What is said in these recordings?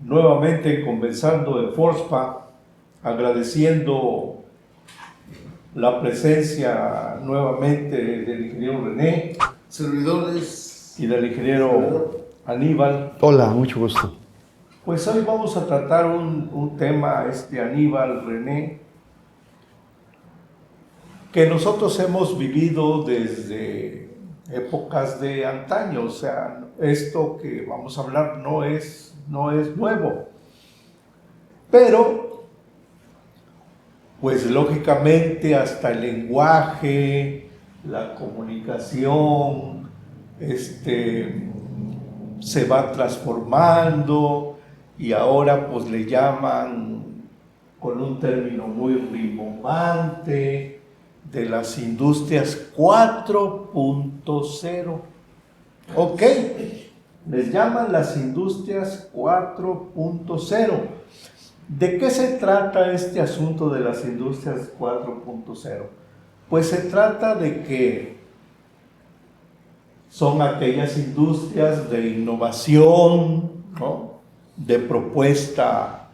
nuevamente conversando de Forspa, agradeciendo la presencia nuevamente del ingeniero René, servidores y del ingeniero Aníbal. Hola, mucho gusto. Pues hoy vamos a tratar un tema, Aníbal, René, que nosotros hemos vivido desde épocas de antaño. O sea, esto que vamos a hablar no es nuevo, pero pues lógicamente hasta el lenguaje, la comunicación, se va transformando, y ahora pues le llaman con un término muy rimbombante de las industrias 4.0. ¿Ok? Les llaman las industrias 4.0. ¿De qué se trata este asunto de las industrias 4.0? Pues se trata de que son aquellas industrias de innovación, ¿no? De propuesta,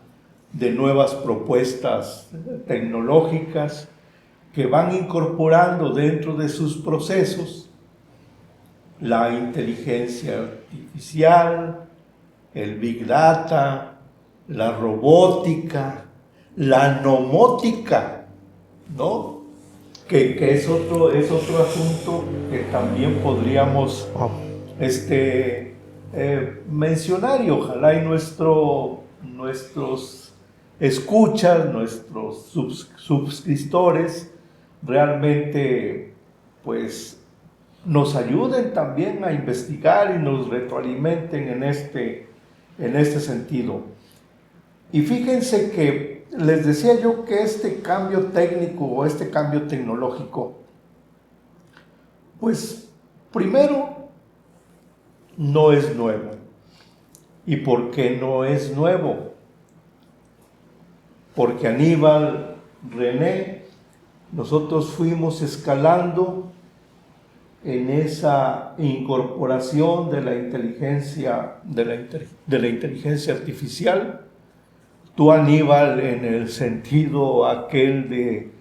de nuevas propuestas tecnológicas que van incorporando dentro de sus procesos la inteligencia artificial, el Big Data, la robótica, la nomótica, ¿no? Que es otro asunto que también podríamos mencionar, y ojalá y nuestros escuchas, nuestros suscriptores realmente pues nos ayuden también a investigar y nos retroalimenten en este sentido. Y fíjense que les decía yo que este cambio técnico o este cambio tecnológico, pues primero no es nuevo. ¿Y por qué no es nuevo? Porque Aníbal, René, nosotros fuimos escalando en esa incorporación de la inteligencia artificial. Tú, Aníbal, en el sentido aquel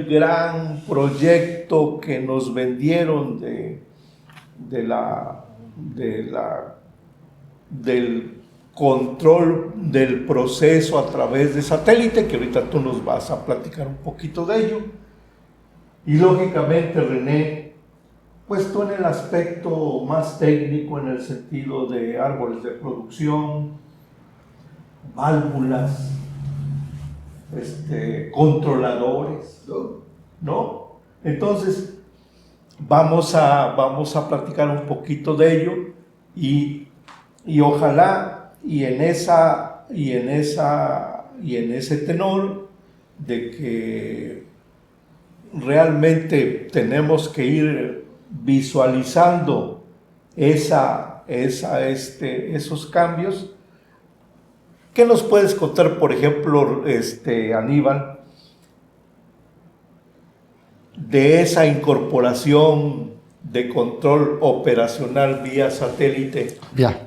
gran proyecto que nos vendieron del control del proceso a través de satélite, que ahorita tú nos vas a platicar un poquito de ello. Y lógicamente, René, pues tú en el aspecto más técnico, en el sentido de árboles de producción, válvulas, controladores, ¿no? Entonces, vamos a platicar un poquito de ello, y ojalá y en ese tenor de que realmente tenemos que ir visualizando esos cambios. ¿Qué nos puedes contar, por ejemplo, Aníbal, de esa incorporación de control operacional vía satélite? Ya.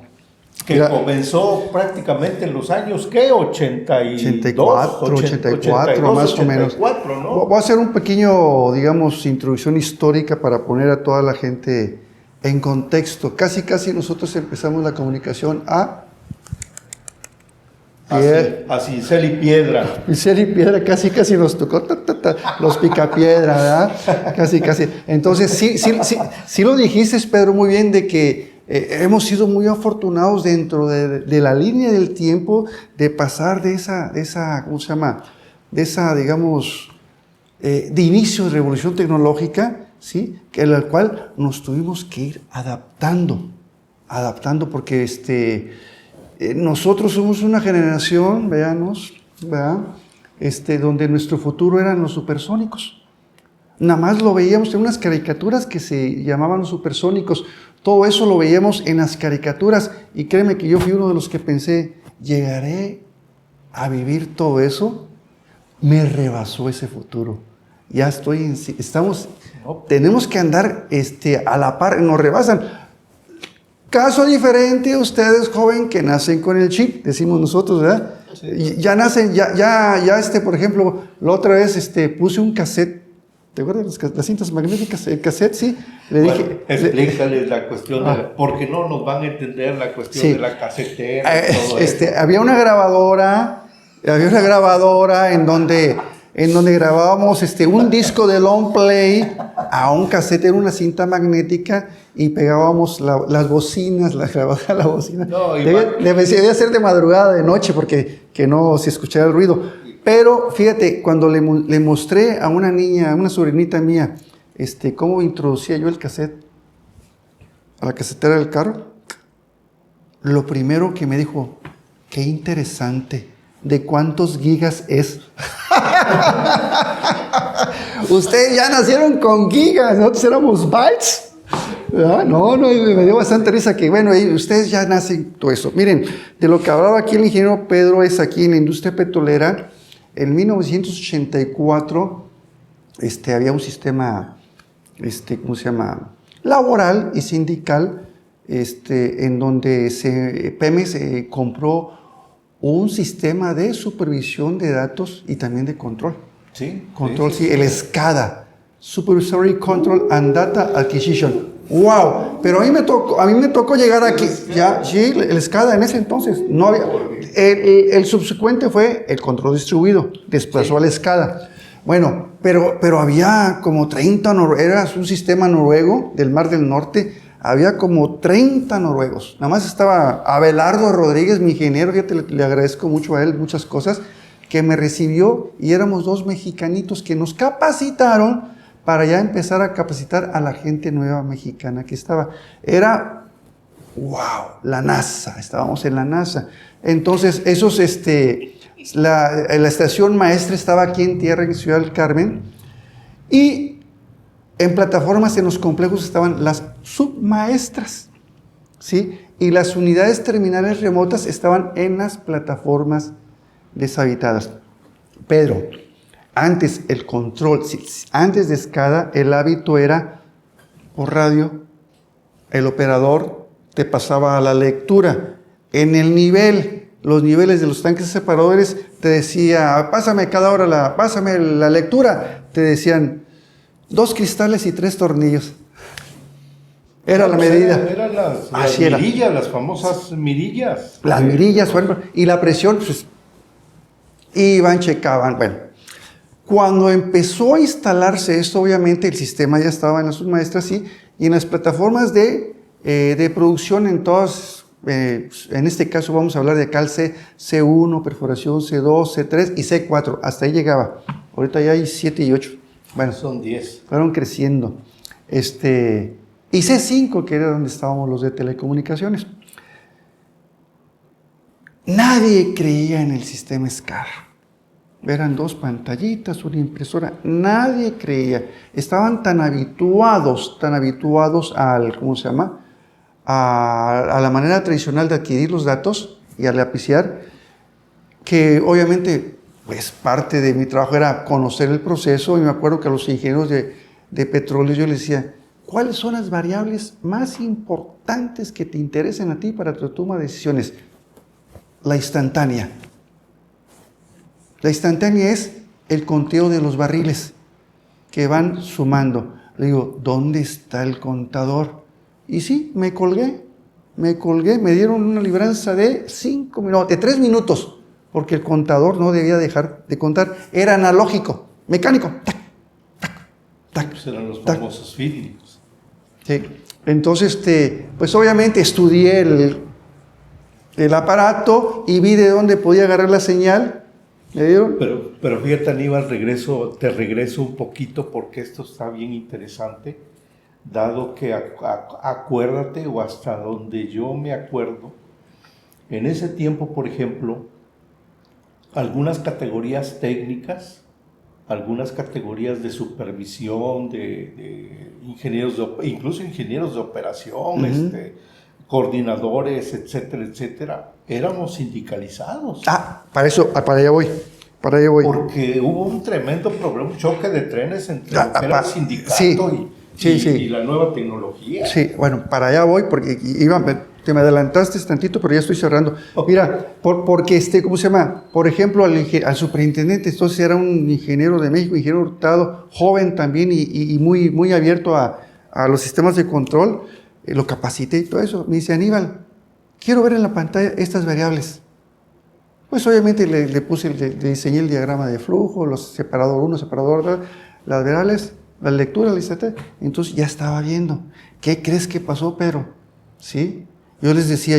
Que comenzó prácticamente en los años, ¿qué? 84, más o menos. ¿No? Voy a hacer un pequeño, digamos, introducción histórica para poner a toda la gente en contexto. Casi nosotros empezamos la comunicación a cincel y piedra. Cincel y piedra, casi nos tocó los picapiedra, ¿verdad? Casi. Entonces, sí lo dijiste, Pedro, muy bien, de que hemos sido muy afortunados dentro de la línea del tiempo de pasar de esa ¿cómo se llama? De esa, digamos, de inicio de revolución tecnológica, ¿sí? En la cual nos tuvimos que ir adaptando, porque nosotros somos una generación, veamos, ¿verdad? Donde nuestro futuro eran los supersónicos. Nada más lo veíamos en unas caricaturas que se llamaban los supersónicos. Todo eso lo veíamos en las caricaturas, y créeme que yo fui uno de los que pensé, ¿llegaré a vivir todo eso? Me rebasó ese futuro. Ya tenemos que andar a la par, nos rebasan. Caso diferente, ustedes, joven, que nacen con el chip, decimos nosotros, ¿verdad? Sí. Y ya nacen, por ejemplo, la otra vez, puse un cassette. ¿Te acuerdas las cintas magnéticas? El cassette, sí. Le dije... Explícales la cuestión, porque no nos van a entender la cuestión de la casetera y todo eso. Había una grabadora en donde grabábamos un disco de long play a un cassette, era una cinta magnética, y pegábamos las bocinas, la grabadora de la bocina. No, debía ser de madrugada, de noche, porque que no se escuchara el ruido. Pero fíjate, cuando le mostré a una niña, a una sobrinita mía, cómo introducía yo el cassette a la casetera del carro, lo primero que me dijo, qué interesante, ¿de cuántos gigas es? Ustedes ya nacieron con gigas, nosotros éramos bytes. No, me dio bastante risa que, bueno, ustedes ya nacen todo eso. Miren, de lo que hablaba aquí el ingeniero Pedro es aquí en la industria petrolera. En 1984 había un sistema, ¿cómo se llama?, laboral y sindical, en donde Pemex compró un sistema de supervisión de datos y también de control. Sí. Control, sí, el SCADA, Supervisory Control and Data Acquisition. ¡Wow! Pero a mí me tocó llegar aquí. Ya, sí, el SCADA en ese entonces no había. El subsecuente fue el control distribuido, desplazó al SCADA. Bueno, pero había como 30 era un sistema noruego del Mar del Norte, había como 30 noruegos. Nada más estaba Abelardo Rodríguez, mi ingeniero, fíjate, le agradezco mucho a él muchas cosas, que me recibió, y éramos 2 mexicanitos que nos capacitaron para ya empezar a capacitar a la gente nueva mexicana que estaba. Era, wow, la NASA, estábamos en la NASA. Entonces, la estación maestra estaba aquí en tierra, en Ciudad del Carmen, y en plataformas en los complejos estaban las submaestras, ¿sí? Y las unidades terminales remotas estaban en las plataformas deshabitadas. Pedro, antes el control, antes de SCADA, el hábito era por radio, el operador te pasaba a la lectura. En los niveles de los tanques separadores, te decía, pásame la lectura. Te decían 2 cristales y 3 tornillos. Era la medida. Eran las mirillas, las famosas mirillas. Las mirillas, bueno, y la presión, pues, iban, checaban, bueno. Cuando empezó a instalarse esto, obviamente el sistema ya estaba en las submaestras, sí, y en las plataformas de producción, en todas, en este caso vamos a hablar de cal C1, perforación C2, C3 y C4, hasta ahí llegaba. Ahorita ya hay 7 y 8. Bueno, son 10. Fueron creciendo. Y C5, que era donde estábamos los de telecomunicaciones. Nadie creía en el sistema SCADA. Eran 2 pantallitas, una impresora. Nadie creía. Estaban tan habituados al, ¿cómo se llama?, a la manera tradicional de adquirir los datos y a lapiciar, que obviamente, pues parte de mi trabajo era conocer el proceso. Y me acuerdo que a los ingenieros de petróleo yo les decía, ¿cuáles son las variables más importantes que te interesan a ti para tu toma de decisiones? La instantánea. La instantánea es el conteo de los barriles que van sumando. Le digo, ¿dónde está el contador? Y sí, me colgué, me dieron una libranza de 5 minutos, de 3 minutos, porque el contador no debía dejar de contar, era analógico, mecánico. Tac, tac, tac, pues eran los famosos fídicos. Sí, entonces, pues obviamente estudié el aparato y vi de dónde podía agarrar la señal. ¿Me dieron? Pero fíjate, Aníbal, te regreso un poquito porque esto está bien interesante, dado que acuérdate, o hasta donde yo me acuerdo, en ese tiempo, por ejemplo, algunas categorías técnicas, algunas categorías de supervisión, de ingenieros, incluso ingenieros de operación, coordinadores, etcétera, etcétera, éramos sindicalizados. Para allá voy. Porque hubo un tremendo problema, un choque de trenes entre el sindicato Sí, sí. Y la nueva tecnología. Sí, bueno, para allá voy, porque te me adelantaste tantito, pero ya estoy cerrando. Mira, porque ¿cómo se llama? Por ejemplo, al superintendente, entonces era un ingeniero de México, ingeniero Hurtado, joven también y muy, muy abierto a los sistemas de control, lo capacité y todo eso. Me dice, Aníbal, quiero ver en la pantalla estas variables. Pues obviamente le diseñé el diagrama de flujo, los separador 1, separador 2, las variables, la lectura, entonces ya estaba viendo. ¿Qué crees que pasó, Pedro? ¿Sí? Yo les decía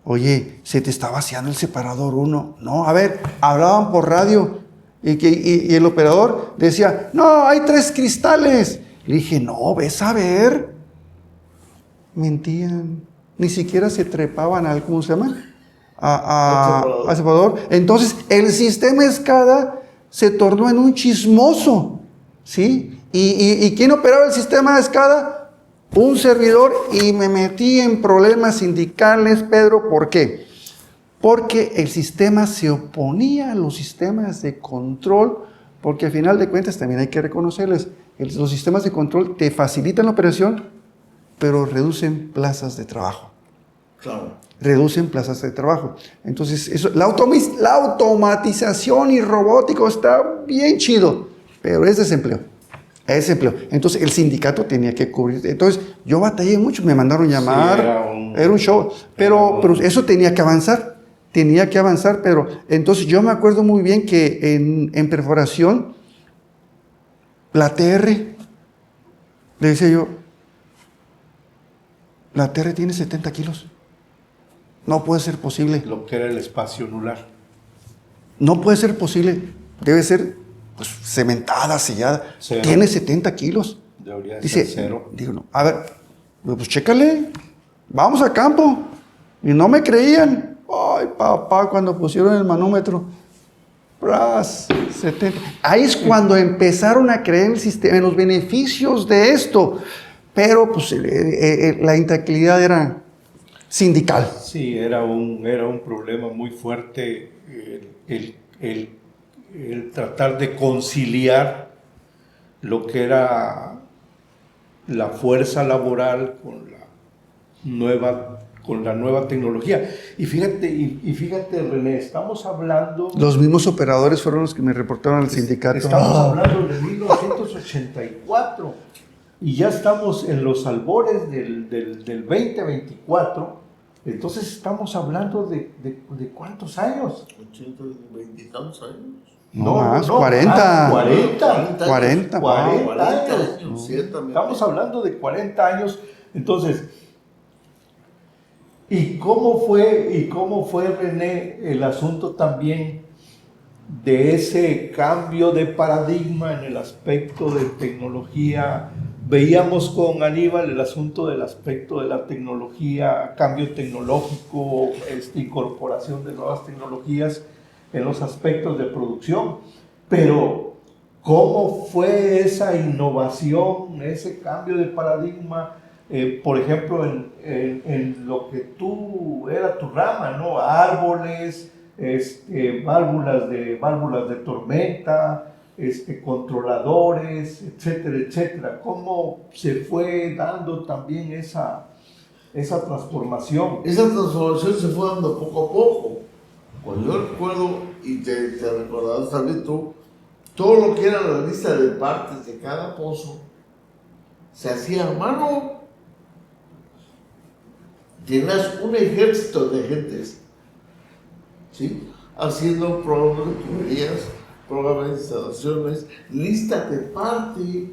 oye, se te está vaciando el separador 1. No, a ver, hablaban por radio y el operador decía, no, hay 3 cristales. Le dije, no, ves a ver. Mentían. Ni siquiera se trepaban al, ¿cómo se llama? Al separador. Entonces, el sistema SCADA se tornó en un chismoso. ¿Sí? ¿Y quién operaba el sistema SCADA? Un servidor, y me metí en problemas sindicales, Pedro. ¿Por qué? Porque el sistema se oponía a los sistemas de control, porque al final de cuentas también hay que reconocerles, los sistemas de control te facilitan la operación, pero reducen plazas de trabajo. Claro. Reducen plazas de trabajo. Entonces, la automatización y robótico está bien chido, pero es desempleo. Es empleo. Entonces, el sindicato tenía que cubrir. Entonces, yo batallé mucho, me mandaron llamar. Sí, era un show. Pero eso tenía que avanzar. Pero entonces yo me acuerdo muy bien que en perforación, la TR, le decía yo, la TR tiene 70 kilos. No puede ser posible. Lo que era el espacio anular. No puede ser posible. Debe ser pues, cementada, sellada. Cero. Tiene 70 kilos. Debería Dice, ser 0. Digo, no. A ver, pues chécale. Vamos a campo. Y no me creían. Ay, papá, cuando pusieron el manómetro. 70. Ahí es cuando empezaron a creer en el sistema, en los beneficios de esto. Pero pues la intranquilidad era sindical. Sí, era un problema muy fuerte el tratar de conciliar lo que era la fuerza laboral con la nueva tecnología. Y fíjate, René, estamos hablando... Los mismos operadores fueron los que me reportaron al sindicato. Estamos hablando de 1984 y ya estamos en los albores del 2024. Entonces estamos hablando de ¿cuántos años? 20 y tantos años. No, más, 40. 40 años. Ciertamente. Estamos hablando de 40 años. Entonces, ¿y cómo fue, René, el asunto también de ese cambio de paradigma en el aspecto de tecnología? Veíamos con Aníbal el asunto del aspecto de la tecnología, cambio tecnológico, incorporación de nuevas tecnologías en los aspectos de producción, pero ¿cómo fue esa innovación, ese cambio de paradigma? Por ejemplo, en lo que era tu rama, ¿no? Árboles, válvulas de tormenta, controladores, etcétera, etcétera. ¿Cómo se fue dando también esa transformación? Esa transformación se fue dando poco a poco. Cuando yo recuerdo, y te recordarás también tú, todo lo que era la lista de partes de cada pozo se hacía a mano. Tenías un ejército de gentes, ¿sí? Haciendo programas de tuberías, programas de instalaciones, lista de parte,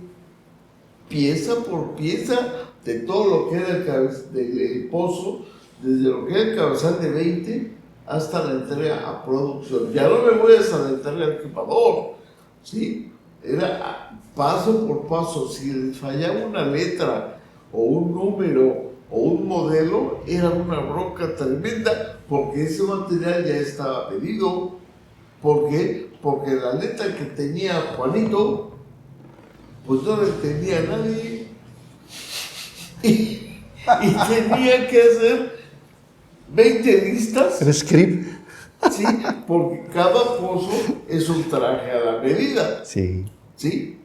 pieza por pieza, de todo lo que era el pozo, desde lo que era el cabezal de 20 hasta la entrega a producción. Ya no me voy a la entrega al equipador, ¿sí? Era paso por paso. Si les fallaba una letra o un número o un modelo, era una bronca tremenda, porque ese material ya estaba pedido. ¿Por qué? Porque la letra que tenía Juanito, pues no la entendía nadie. Y tenía que hacer 20 listas. El script. Sí, porque cada pozo es un traje a la medida. Sí. ¿Sí?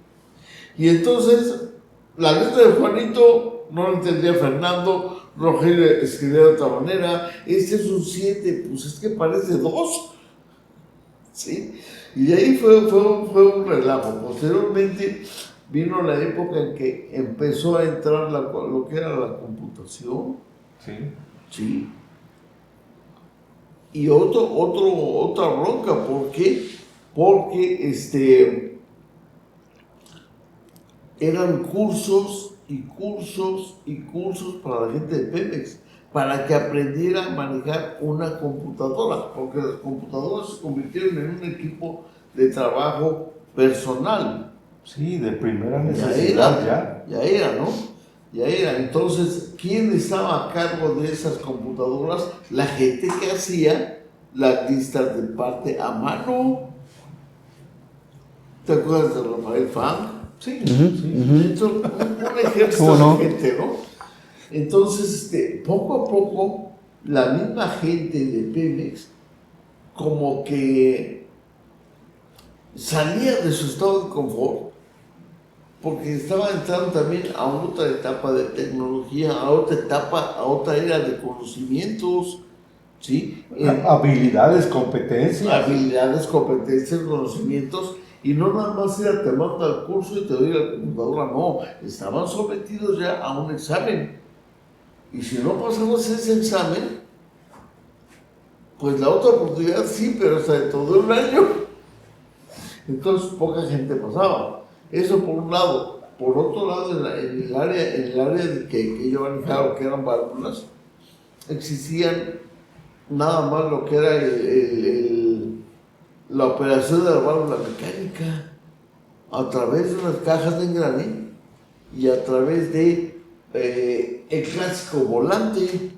Y entonces la letra de Juanito no la entendía Fernando, Rogelio escribía de otra manera, este es un 7, pues es que parece 2, ¿sí? Y de ahí fue un relajo. Posteriormente vino la época en que empezó a entrar lo que era la computación, Sí. ¿sí? Y otra bronca, ¿por qué? Porque eran cursos y cursos y cursos para la gente de Pemex, para que aprendiera a manejar una computadora, porque las computadoras se convirtieron en un equipo de trabajo personal. Sí, de primera necesidad Ya era, ¿no? Ya era. Entonces, ¿quién estaba a cargo de esas computadoras? La gente que hacía las listas de parte a mano. ¿Te acuerdas de Rafael Fang? Sí, Ujú, sí. ujú. Entonces, un ejército ¿Cómo no? de gente, ¿no? Entonces, poco a poco, la misma gente de Pemex como que salía de su estado de confort, porque estaba entrando también a otra etapa de tecnología, a otra etapa, a otra era de conocimientos, ¿sí? Habilidades, competencias. Habilidades, competencias, conocimientos, y no nada más era te mando al curso y te doy la computadora, no, estaban sometidos ya a un examen, y si no pasamos ese examen, pues la otra oportunidad sí, pero hasta dentro de un año. Entonces poca gente pasaba. Eso por un lado. Por otro lado, en el área que yo manejaba, que eran válvulas, existían nada más lo que era la operación de la válvula mecánica a través de unas cajas de engrane y a través de el clásico volante.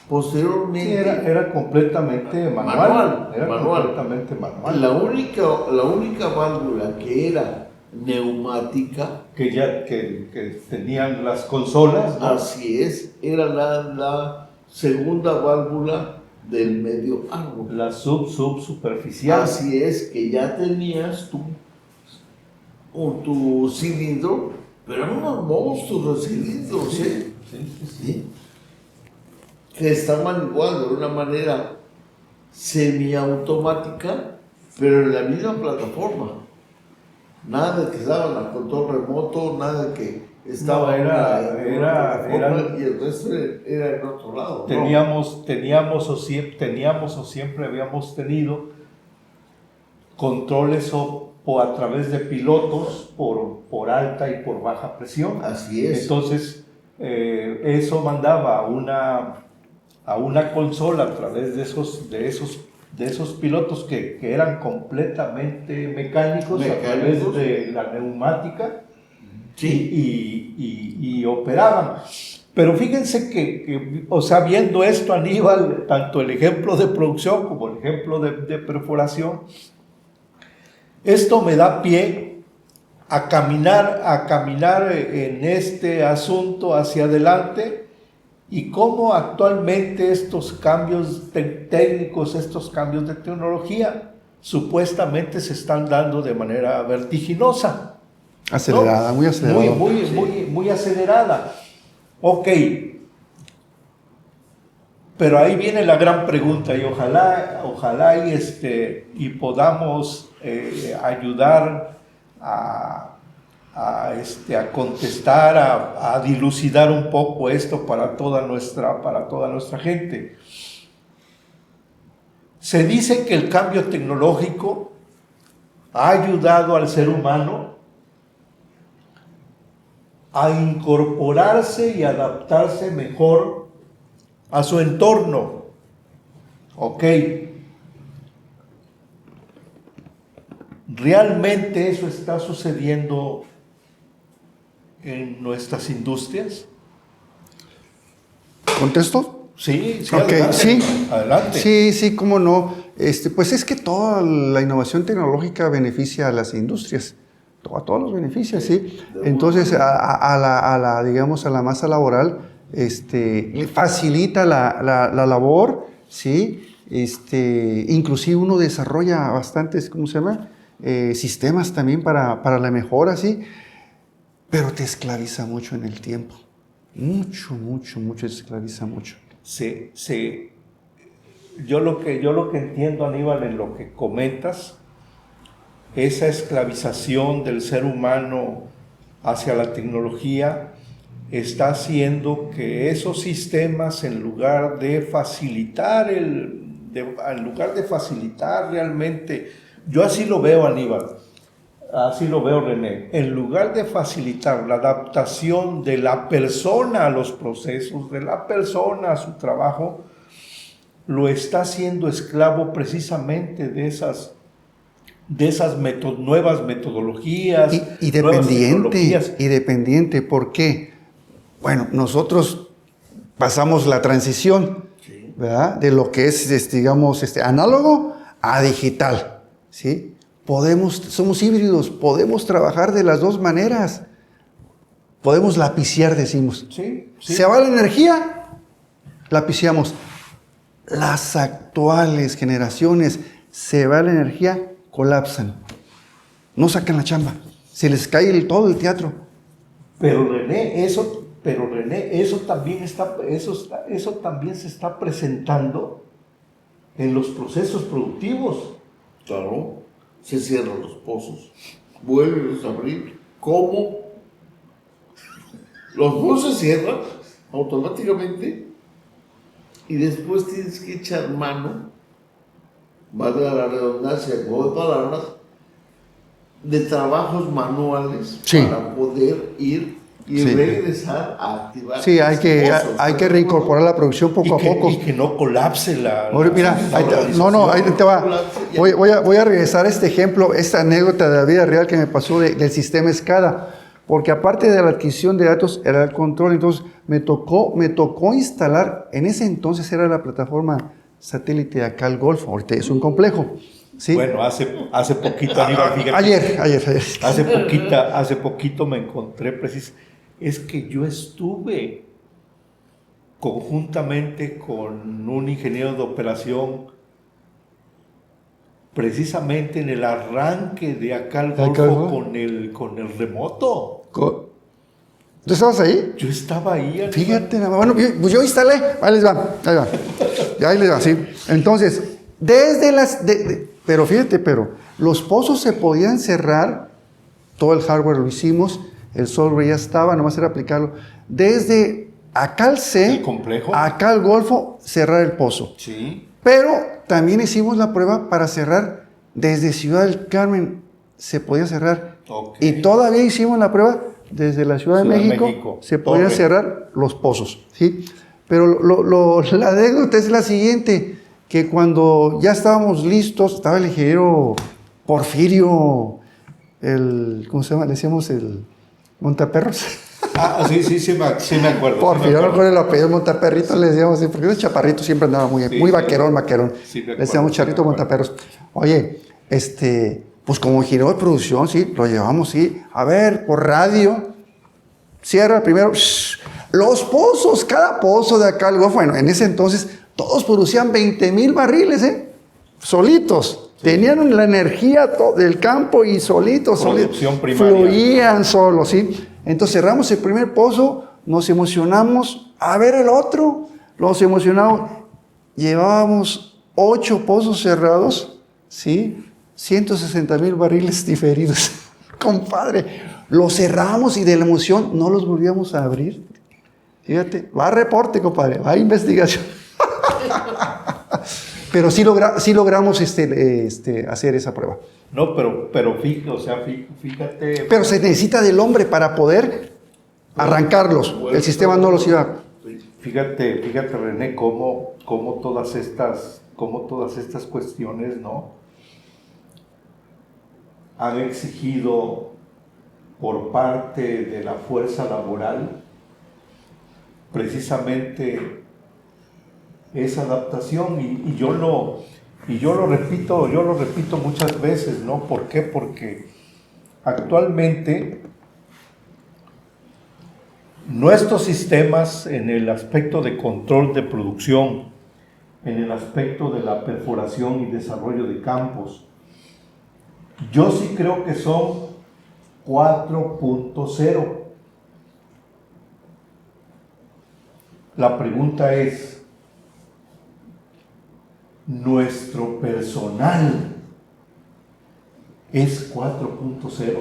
Posteriormente, Sí, era completamente manual. Era manual. completamente manual. La única válvula que era neumática, Que tenían las consolas, ¿no? así es, era la segunda válvula del medio árbol. La subsuperficial. Así es, que ya tenías tu cilindro, pero eran unos monstruos de cilindros, ¿eh? Sí. Que estaban igual de una manera semiautomática, pero en la misma plataforma. Nada de que estaban a control remoto, nada de que estaba No, en una plataforma y el resto era en otro lado. Teníamos o siempre habíamos tenido controles o a través de pilotos por alta y por baja presión. Así es. Entonces, eso mandaba a una consola a través de esos pilotos que eran completamente mecánicos a través de la neumática. Sí. Y operaban. Pero fíjense que, o sea, viendo esto, Aníbal, tanto el ejemplo de producción como el ejemplo de perforación, esto me da pie a caminar en este asunto hacia adelante y cómo actualmente estos cambios técnicos, estos cambios de tecnología, supuestamente se están dando de manera vertiginosa. Acelerada, ¿no? muy acelerada. Muy acelerada. Ok. Pero ahí viene la gran pregunta y ojalá y podamos ayudar a contestar, a dilucidar un poco esto para toda nuestra gente. Se dice que el cambio tecnológico ha ayudado al ser humano a incorporarse y adaptarse mejor a su entorno. Ok. ¿Realmente eso está sucediendo en nuestras industrias? ¿Contesto? Sí, Okay, adelante. Sí, cómo no. Pues es que toda la innovación tecnológica beneficia a las industrias. A todos los beneficios, sí. Entonces, a la masa laboral, le facilita la labor, sí. Inclusive uno desarrolla bastantes, ¿cómo se llama? Sistemas también para la mejora, sí. pero te esclaviza mucho en el tiempo. Mucho, mucho, mucho, te esclaviza mucho. Yo lo que entiendo, Aníbal, en lo que comentas, esa esclavización del ser humano hacia la tecnología está haciendo que esos sistemas, en lugar de facilitar realmente, yo así lo veo, Aníbal, así lo veo, René, en lugar de facilitar la adaptación de la persona a los procesos, de la persona a su trabajo, lo está haciendo esclavo precisamente de esas nuevas metodologías. Y nuevas dependiente, tecnologías. y dependiente, ¿por qué? Bueno, nosotros pasamos la transición, Sí. ¿verdad? De lo que es, digamos, análogo a digital, ¿sí? Somos híbridos, podemos trabajar de las dos maneras. Podemos lapiciar, decimos. Sí. Se va la energía, lapiciamos. Las actuales generaciones, se va la energía, colapsan. No sacan la chamba. Se les cae todo el teatro. Pero René, eso también se está presentando en los procesos productivos. Claro, se cierran los pozos, vuelven a abrir. ¿Cómo? Los pozos se cierran automáticamente y después tienes que echar mano, valga la redundancia, como de palabras, de trabajos manuales Sí. para poder ir y Sí. regresar a activar. Sí, hay esos pozos. que reincorporar la producción poco a poco. Y que no colapse la Ahora, mira, ahí te va. organización. Voy a regresar a este ejemplo, esta anécdota de la vida real que me pasó del sistema SCADA. Porque aparte de la adquisición de datos, era el control. Entonces, me tocó instalar, en ese entonces era la plataforma satélite de acá al Golfo. Ahorita es un complejo. ¿sí? Bueno, hace poquito, Aníbal, fíjate. Ayer. Hace poquito me encontré es que yo estuve conjuntamente con un ingeniero de operación precisamente en el arranque de acá al Golfo con el remoto. ¿Tú estabas ahí? Yo estaba ahí. Aníbal. Fíjate, nada más. Bueno, pues yo instalé. Ahí les va. Ahí les va, sí. Entonces, pero fíjate, los pozos se podían cerrar, todo el hardware lo hicimos, el software ya estaba, nomás era aplicarlo. Desde acá al C, el complejo, acá al Golfo, cerrar el pozo. Sí. Pero también hicimos la prueba para cerrar desde Ciudad del Carmen, se podía cerrar. Okay. Y todavía hicimos la prueba desde la Ciudad de México, se podían cerrar los pozos, ¿sí? Pero la anécdota es la siguiente, que cuando ya estábamos listos, estaba el ingeniero Porfirio, ¿cómo se llama? Le decíamos el Montaperros. Sí me acuerdo. Porfirio, no recuerdo el apellido, Montaperrito le decíamos así, porque ese chaparrito siempre andaba muy vaquerón. Sí, le decíamos Charrito Montaperros. Oye, pues como ingeniero de producción, sí, lo llevamos, sí, a ver, por radio, cierra primero, los pozos, cada pozo de acá al Golfo, bueno, en ese entonces todos producían 20,000 barriles, solitos, sí. Tenían la energía del campo y solitos, fluían solos, sí. Entonces cerramos el primer pozo, nos emocionamos, a ver el otro, nos emocionamos, llevábamos 8 pozos cerrados, sí, 160,000 barriles diferidos. Compadre, los cerramos y de la emoción no los volvíamos a abrir. Fíjate, va a reporte, compadre, va a investigación. Pero sí logramos hacer esa prueba. No, pero fíjate. Pero se necesita del hombre para poder arrancarlos. El sistema no los iba. Fíjate, René, cómo todas estas cuestiones, ¿no?, han exigido por parte de la fuerza laboral precisamente esa adaptación y yo lo repito muchas veces, ¿no? ¿Por qué? Porque actualmente nuestros sistemas en el aspecto de control de producción, en el aspecto de la perforación y desarrollo de campos, yo sí creo que son 4.0. La pregunta es, ¿nuestro personal es 4.0?